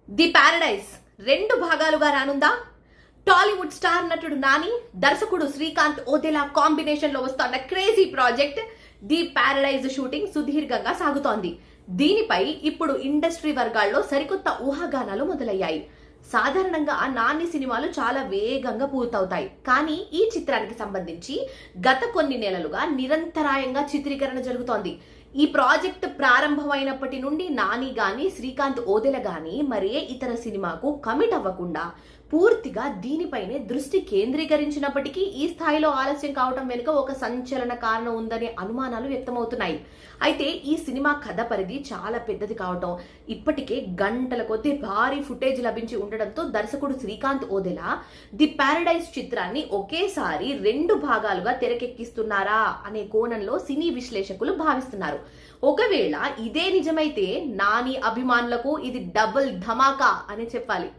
The Paradise 2 భాగాలుగా రానుందా? Tollywood star నటుడు నాని, దర్శకుడు శ్రీకాంత్ ఓదెలా కాంబినేషన్ లో వస్తున్న crazy project the Paradise shooting సుదీర్ఘంగా సాగుతోంది. దీనిపై ఇప్పుడు ఇండస్ట్రీ వర్గాల్లో సరికొత్త ఊహాగానాలు మొదలయ్యాయి. సాధారణంగా నాని సినిమాలు చాలా వేగంగా పూర్తవుతాయి. కానీ ఈ చిత్రానికి సంబంధించి గత కొన్ని నెలలుగా నిరంతరాయంగా చిత్రీకరణ జరుగుతోంది. ఈ ప్రాజెక్ట్ ప్రారంభమైనప్పటి నుండి నాని గాని, శ్రీకాంత్ ఓదెల గాని మరే ఇతర సినిమాకు కమిట్ అవ్వకుండా పూర్తిగా దీనిపైనే దృష్టి కేంద్రీకరించినప్పటికీ ఈ స్థాయిలో ఆలస్యం కావడం వెనుక ఒక సంచలన కారణం ఉందనే అనుమానాలు వ్యక్తమవుతున్నాయి. అయితే ఈ సినిమా కథ పరిధి చాలా పెద్దది కావటం, ఇప్పటికే గంటల కొద్దీ భారీ ఫుటేజ్ లభించి ఉండడంతో దర్శకుడు శ్రీకాంత్ ఓదెలా ది ప్యారడైజ్ చిత్రాన్ని ఒకేసారి 2 భాగాలుగా తెరకెక్కిస్తున్నారా అనే కోణంలో సినీ విశ్లేషకులు భావిస్తున్నారు. ఒకవేళ ఇదే నిజమైతే నాని అభిమానులకు ఇది డబుల్ ధమాకా అని చెప్పాలి.